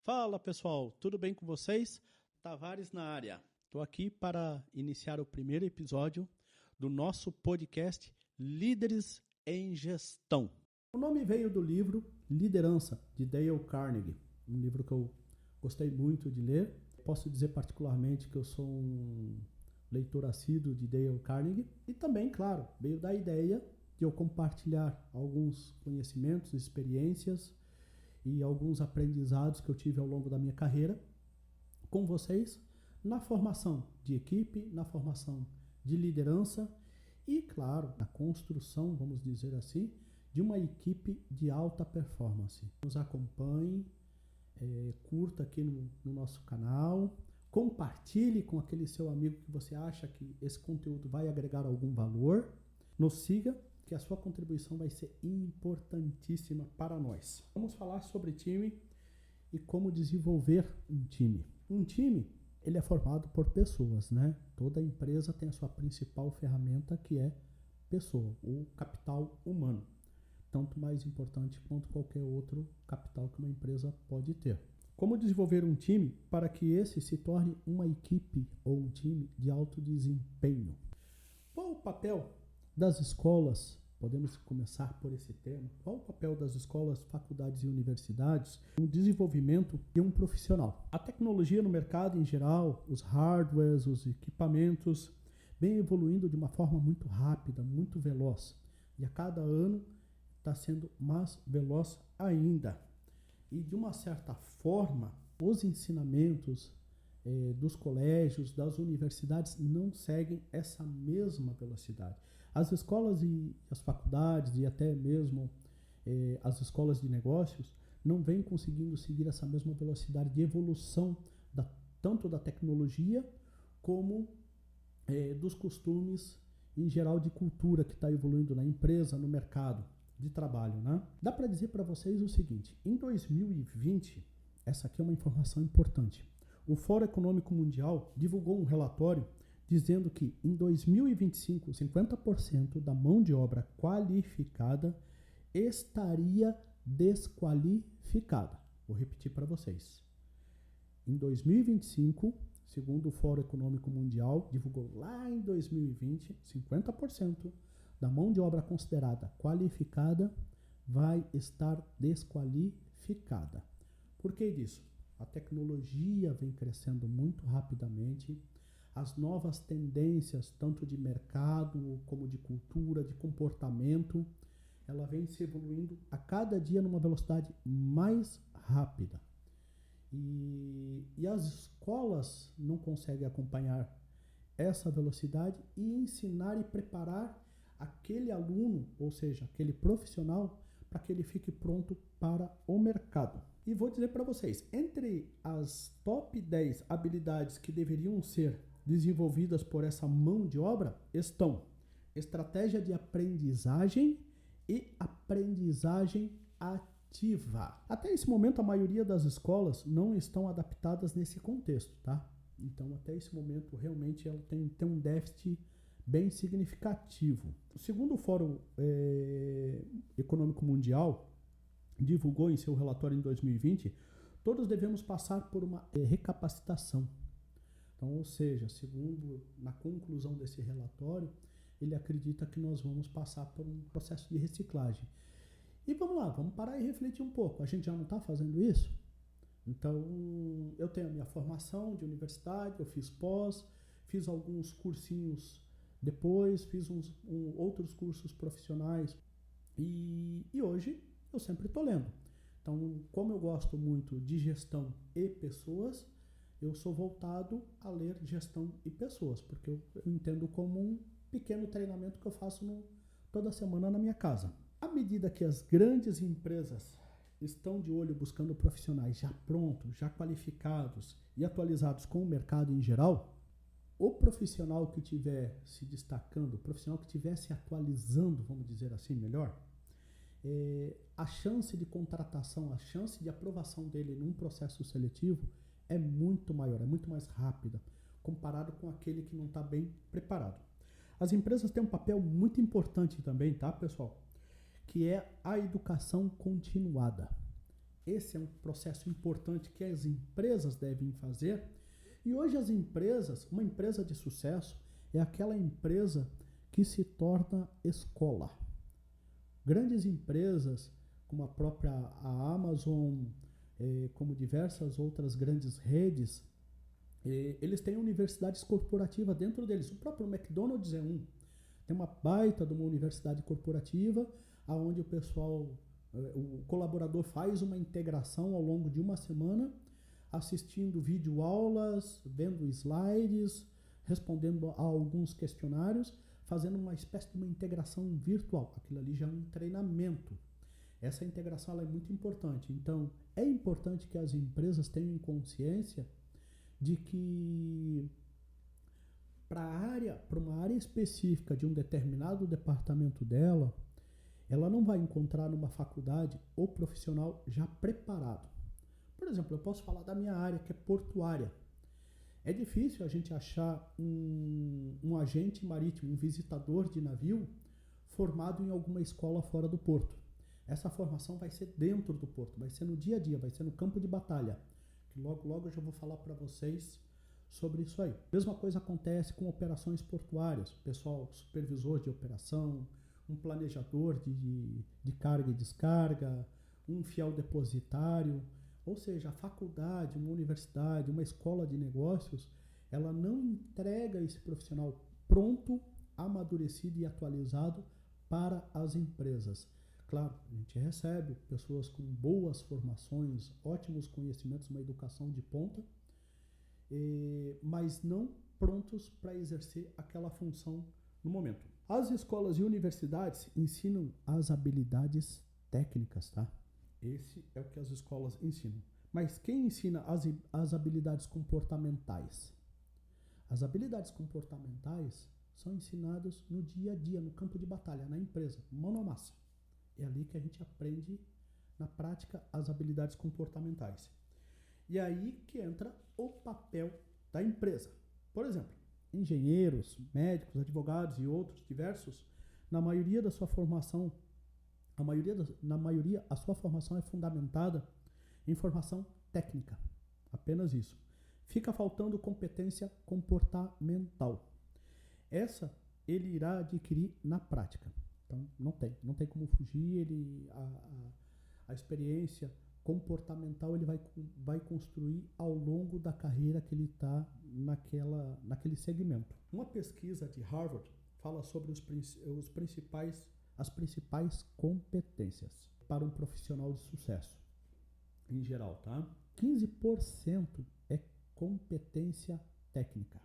Fala pessoal, tudo bem com vocês? Tavares na área. Estou aqui para iniciar o primeiro episódio do nosso podcast Líderes em Gestão. O nome veio do livro Liderança, de Dale Carnegie, um livro que eu gostei muito de ler. Posso dizer particularmente que eu sou um leitor assíduo de Dale Carnegie e também, claro, veio da ideia de eu compartilhar alguns conhecimentos, experiências e alguns aprendizados que eu tive ao longo da minha carreira com vocês na formação de equipe, na formação de liderança e, claro, na construção, vamos dizer assim, de uma equipe de alta performance. Nos acompanhe, curta aqui no nosso canal, compartilhe com aquele seu amigo que você acha que esse conteúdo vai agregar algum valor, nos siga, que a sua contribuição vai ser importantíssima para nós. Vamos falar sobre time e como desenvolver um time. Um time, ele é formado por pessoas, né? Toda empresa tem a sua principal ferramenta, que é pessoa, o capital humano. Tanto mais importante quanto qualquer outro capital que uma empresa pode ter. Como desenvolver um time para que esse se torne uma equipe ou um time de alto desempenho? Qual o papel das escolas? Podemos começar por esse tema. Qual o papel das escolas, faculdades e universidades no desenvolvimento de um profissional? A tecnologia no mercado em geral, os hardwares, os equipamentos, vem evoluindo de uma forma muito rápida, muito veloz. E a cada ano está sendo mais veloz ainda. E de uma certa forma, os ensinamentos dos colégios, das universidades não seguem essa mesma velocidade. As escolas e as faculdades e até mesmo as escolas de negócios não vêm conseguindo seguir essa mesma velocidade de evolução tanto da tecnologia como dos costumes em geral de cultura que está evoluindo na empresa, no mercado de trabalho, né? Dá para dizer para vocês o seguinte: em 2020, essa aqui é uma informação importante. O Fórum Econômico Mundial divulgou um relatório dizendo que em 2025, 50% da mão de obra qualificada estaria desqualificada. Vou repetir para vocês. Em 2025, segundo o Fórum Econômico Mundial, divulgou lá em 2020, 50% da mão de obra considerada qualificada vai estar desqualificada. Por que disso? A tecnologia vem crescendo muito rapidamente, as novas tendências, tanto de mercado como de cultura, de comportamento, ela vem se evoluindo a cada dia numa velocidade mais rápida. E as escolas não conseguem acompanhar essa velocidade e ensinar e preparar aquele aluno, ou seja, aquele profissional, para que ele fique pronto para o mercado. E vou dizer para vocês, entre as top 10 habilidades que deveriam ser desenvolvidas por essa mão de obra estão estratégia de aprendizagem e aprendizagem ativa. Até esse momento, a maioria das escolas não estão adaptadas nesse contexto, tá? Então, até esse momento, realmente, ela tem um déficit bem significativo. O segundo Fórum Econômico Mundial divulgou em seu relatório em 2020, todos devemos passar por uma recapacitação. Então, ou seja, segundo na conclusão desse relatório, ele acredita que nós vamos passar por um processo de reciclagem. E vamos lá, vamos parar e refletir um pouco. A gente já não está fazendo isso? Então, eu tenho a minha formação de universidade, eu fiz pós, fiz alguns cursinhos depois, fiz outros cursos profissionais e hoje eu sempre estou lendo. Então, como eu gosto muito de gestão e pessoas, eu sou voltado a ler gestão e pessoas, porque eu entendo como um pequeno treinamento que eu faço toda semana na minha casa. À medida que as grandes empresas estão de olho buscando profissionais já prontos, já qualificados e atualizados com o mercado em geral, o profissional que estiver se destacando, o profissional que estiver se atualizando, vamos dizer assim melhor, a chance de contratação, a chance de aprovação dele num processo seletivo é muito maior, é muito mais rápida, comparado com aquele que não está bem preparado. As empresas têm um papel muito importante também, tá, pessoal? Que é a educação continuada. Esse é um processo importante que as empresas devem fazer. E hoje as empresas, uma empresa de sucesso é aquela empresa que se torna escola. Grandes empresas, como a própria Amazon, como diversas outras grandes redes, eles têm universidades corporativas dentro deles. O próprio McDonald's é um. Tem uma baita de uma universidade corporativa, onde o pessoal, o colaborador faz uma integração ao longo de uma semana, assistindo videoaulas, vendo slides, respondendo a alguns questionários, fazendo uma espécie de uma integração virtual. Aquilo ali já é um treinamento. Essa integração ela é muito importante. Então, é importante que as empresas tenham consciência de que para uma área específica de um determinado departamento dela, ela não vai encontrar numa faculdade o profissional já preparado. Por exemplo, eu posso falar da minha área, que é portuária. É difícil a gente achar um agente marítimo, um visitador de navio, formado em alguma escola fora do porto. Essa formação vai ser dentro do porto, vai ser no dia a dia, vai ser no campo de batalha. Que logo eu já vou falar para vocês sobre isso aí. Mesma coisa acontece com operações portuárias. Pessoal, supervisor de operação, um planejador de carga e descarga, um fiel depositário. Ou seja, a faculdade, uma universidade, uma escola de negócios, ela não entrega esse profissional pronto, amadurecido e atualizado para as empresas. Claro, a gente recebe pessoas com boas formações, ótimos conhecimentos, uma educação de ponta, mas não prontos para exercer aquela função no momento. As escolas e universidades ensinam as habilidades técnicas, tá? Esse é o que as escolas ensinam. Mas quem ensina as habilidades comportamentais? As habilidades comportamentais são ensinadas no dia a dia, no campo de batalha, na empresa, mão na massa. É ali que a gente aprende na prática as habilidades comportamentais. E aí que entra o papel da empresa. Por exemplo, engenheiros, médicos, advogados e outros diversos, na maioria da sua formação, a sua formação é fundamentada em formação técnica. Apenas isso. Fica faltando competência comportamental. Essa ele irá adquirir na prática. Então, não tem como fugir. A experiência comportamental ele vai construir ao longo da carreira que ele está naquele segmento. Uma pesquisa de Harvard fala sobre as principais competências para um profissional de sucesso, em geral, tá? 15% é competência técnica,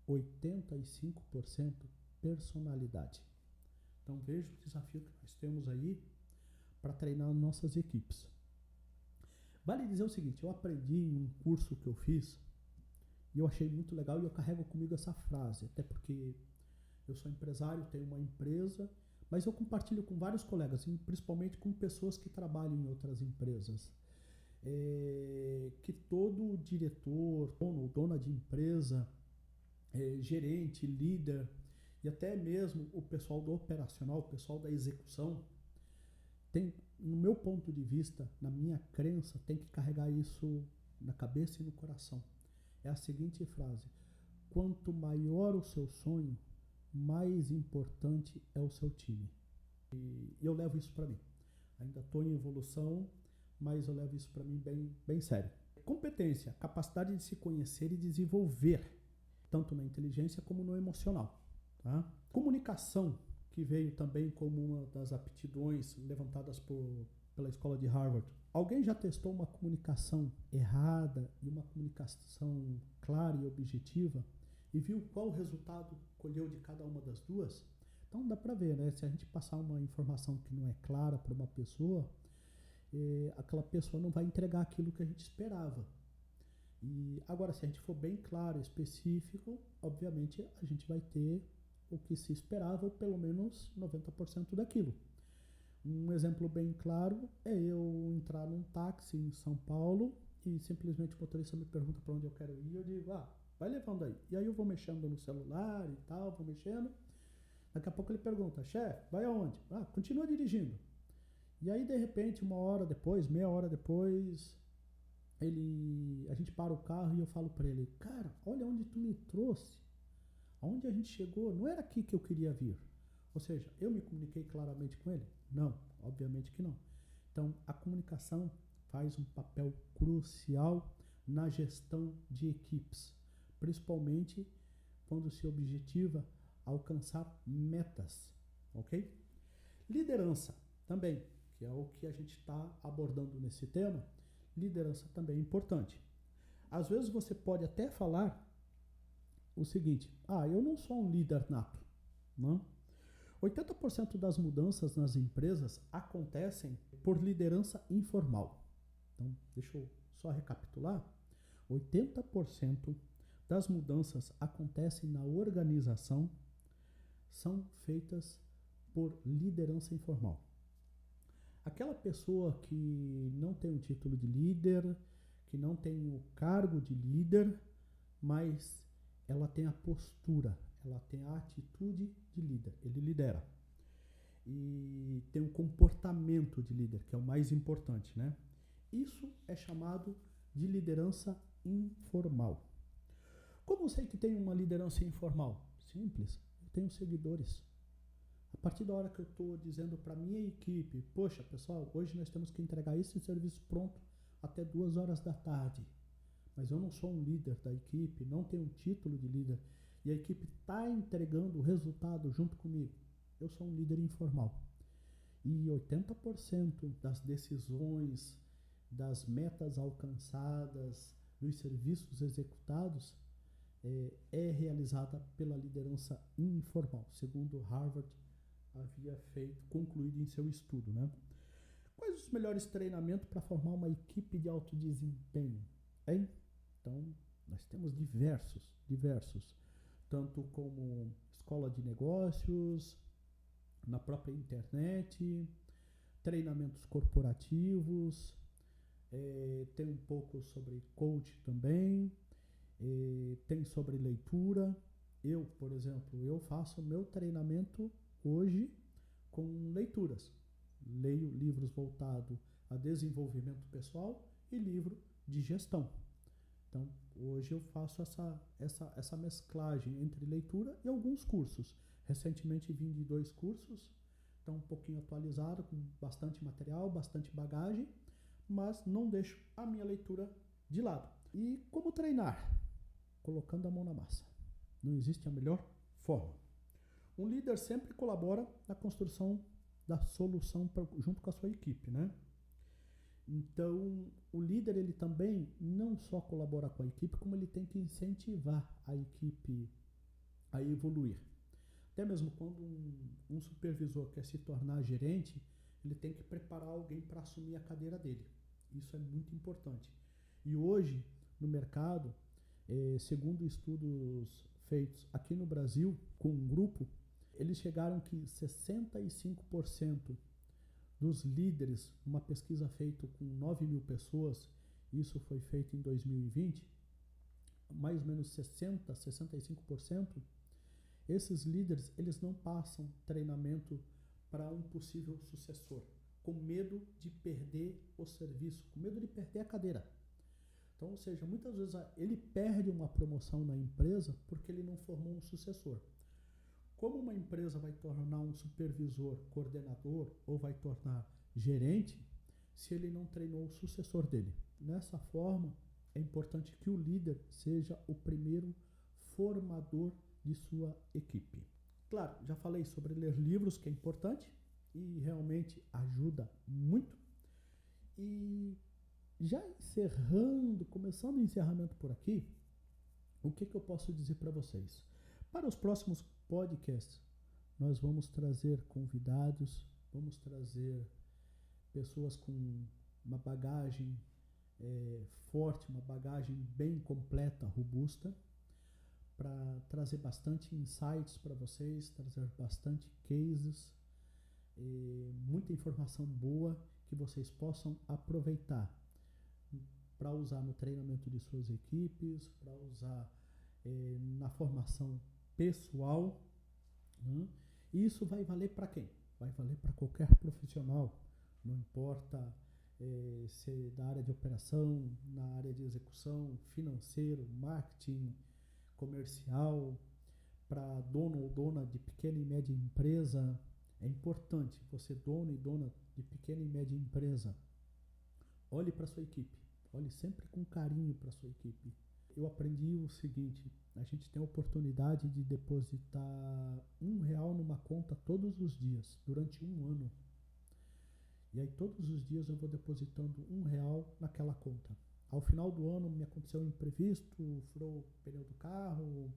85% personalidade. Então veja o desafio que nós temos aí para treinar nossas equipes. Vale dizer o seguinte, eu aprendi em um curso que eu fiz e eu achei muito legal e eu carrego comigo essa frase, até porque eu sou empresário, tenho uma empresa, mas eu compartilho com vários colegas, principalmente com pessoas que trabalham em outras empresas. Que todo diretor, dono, dona de empresa, gerente, líder e até mesmo o pessoal do operacional, o pessoal da execução, tem, no meu ponto de vista, na minha crença, tem que carregar isso na cabeça e no coração. É a seguinte frase: quanto maior o seu sonho, mais importante é o seu time. E eu levo isso para mim. Ainda estou em evolução, mas eu levo isso para mim bem sério. Competência, capacidade de se conhecer e desenvolver, tanto na inteligência como no emocional. Tá? Comunicação, que veio também como uma das aptidões levantadas pela escola de Harvard. Alguém já testou uma comunicação errada e uma comunicação clara e objetiva e viu qual resultado colheu de cada uma das duas? Então dá para ver, né? Se a gente passar uma informação que não é clara para uma pessoa, aquela pessoa não vai entregar aquilo que a gente esperava. E agora, se a gente for bem claro, específico, obviamente a gente vai ter o que se esperava, ou pelo menos 90% daquilo. Um exemplo bem claro é eu entrar num táxi em São Paulo e simplesmente o motorista me pergunta para onde eu quero ir, eu digo, vai levando aí. E aí eu vou mexendo no celular e tal, vou mexendo. Daqui a pouco ele pergunta, chefe, vai aonde? Continua dirigindo. E aí, de repente, uma hora depois, meia hora depois, a gente para o carro e eu falo para ele, cara, olha onde tu me trouxe, aonde a gente chegou, não era aqui que eu queria vir. Ou seja, eu me comuniquei claramente com ele? Não, obviamente que não. Então, a comunicação faz um papel crucial na gestão de equipes, principalmente quando se objetiva alcançar metas, ok? Liderança também, que é o que a gente está abordando nesse tema, liderança também é importante. Às vezes você pode até falar o seguinte, eu não sou um líder nato, não? 80% das mudanças nas empresas acontecem por liderança informal. Então, deixa eu só recapitular. 80% das mudanças acontecem na organização são feitas por liderança informal. Aquela pessoa que não tem o título de líder, que não tem o cargo de líder, mas ela tem a postura, ela tem a atitude de líder, ele lidera. E tem um comportamento de líder, que é o mais importante, né? Isso é chamado de liderança informal. Como eu sei que tem uma liderança informal? Simples, eu tenho seguidores. A partir da hora que eu estou dizendo para minha equipe, poxa pessoal, hoje nós temos que entregar esse serviço pronto até 2 horas da tarde. Mas eu não sou um líder da equipe, não tenho um título de líder, e a equipe está entregando o resultado junto comigo. Eu sou um líder informal. E 80% das decisões, das metas alcançadas, dos serviços executados, é realizada pela liderança informal, segundo Harvard havia concluído em seu estudo, né? Quais os melhores treinamentos para formar uma equipe de alto desempenho? Hein? Então, nós temos diversos, tanto como escola de negócios, na própria internet, treinamentos corporativos, tem um pouco sobre coach também, tem sobre leitura. Eu, por exemplo, eu faço meu treinamento hoje com leituras. Leio livros voltados a desenvolvimento pessoal e livro de gestão. Então, hoje eu faço essa mesclagem entre leitura e alguns cursos. Recentemente vim de 2 cursos, então um pouquinho atualizado, com bastante material, bastante bagagem, mas não deixo a minha leitura de lado. E como treinar? Colocando a mão na massa. Não existe a melhor forma. Um líder sempre colabora na construção da solução junto com a sua equipe, né? Então, o líder ele também não só colabora com a equipe, como ele tem que incentivar a equipe a evoluir. Até mesmo quando um supervisor quer se tornar gerente, ele tem que preparar alguém para assumir a cadeira dele. Isso é muito importante. E hoje, no mercado, segundo estudos feitos aqui no Brasil, com um grupo, eles chegaram que 65% dos líderes, uma pesquisa feita com 9 mil pessoas, isso foi feito em 2020, mais ou menos 65%, esses líderes, eles não passam treinamento para um possível sucessor, com medo de perder o serviço, com medo de perder a cadeira. Então, ou seja, muitas vezes ele perde uma promoção na empresa porque ele não formou um sucessor. Como uma empresa vai tornar um supervisor, coordenador ou vai tornar gerente se ele não treinou o sucessor dele? Nessa forma, é importante que o líder seja o primeiro formador de sua equipe. Claro, já falei sobre ler livros, que é importante e realmente ajuda muito. E já começando o encerramento por aqui, o que eu posso dizer para vocês? Para os próximos podcasts, nós vamos trazer convidados, vamos trazer pessoas com uma bagagem forte, uma bagagem bem completa, robusta, para trazer bastante insights para vocês, trazer bastante cases, muita informação boa que vocês possam aproveitar para usar no treinamento de suas equipes, para usar na formação pessoal, né? E isso vai valer para quem? Vai valer para qualquer profissional, não importa se é da área de operação, na área de execução, financeiro, marketing, comercial, para dono ou dona de pequena e média empresa. É importante você, dono e dona de pequena e média empresa, olhe para sua equipe, olhe sempre com carinho para sua equipe. Eu aprendi o seguinte: a gente tem a oportunidade de depositar R$ 1 numa conta todos os dias, durante um ano. E aí todos os dias eu vou depositando R$ 1 naquela conta. Ao final do ano me aconteceu um imprevisto, furou o pneu do carro,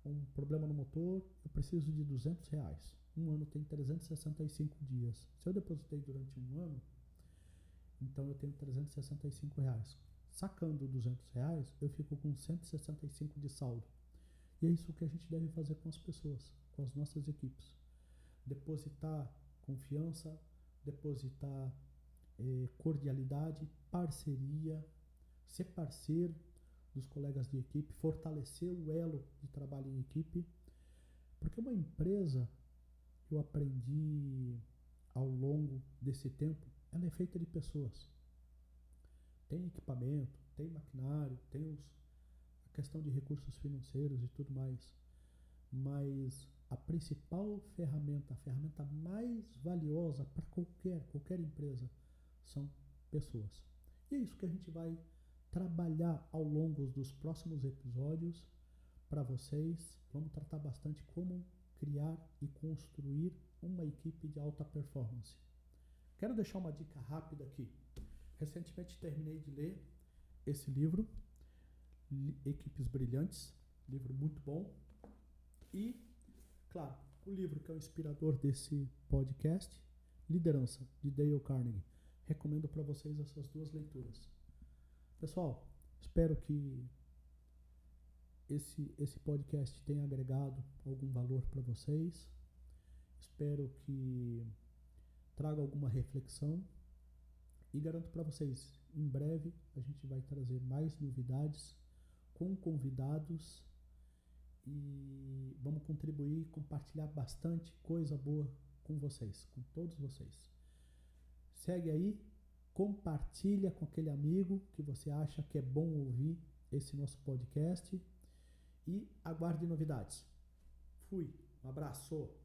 um problema no motor, eu preciso de R$ 200. Um ano tem 365 dias. Se eu depositei durante um ano, então eu tenho R$ 365. Sacando R$ 200, eu fico com 165 de saldo. E é isso que a gente deve fazer com as pessoas, com as nossas equipes. Depositar confiança, depositar cordialidade, parceria, ser parceiro dos colegas de equipe, fortalecer o elo de trabalho em equipe. Porque uma empresa, eu aprendi ao longo desse tempo, ela é feita de pessoas. Tem equipamento, tem maquinário, tem a questão de recursos financeiros e tudo mais. Mas a principal ferramenta, a ferramenta mais valiosa para qualquer empresa, são pessoas. E é isso que a gente vai trabalhar ao longo dos próximos episódios para vocês. Vamos tratar bastante como criar e construir uma equipe de alta performance. Quero deixar uma dica rápida aqui. Recentemente terminei de ler esse livro, Equipes Brilhantes, livro muito bom. E, claro, o livro que é o inspirador desse podcast, Liderança, de Dale Carnegie. Recomendo para vocês essas duas leituras. Pessoal, espero que esse podcast tenha agregado algum valor para vocês. Espero que traga alguma reflexão. E garanto para vocês, em breve a gente vai trazer mais novidades com convidados e vamos contribuir e compartilhar bastante coisa boa com vocês, com todos vocês. Segue aí, compartilha com aquele amigo que você acha que é bom ouvir esse nosso podcast e aguarde novidades. Fui, um abraço!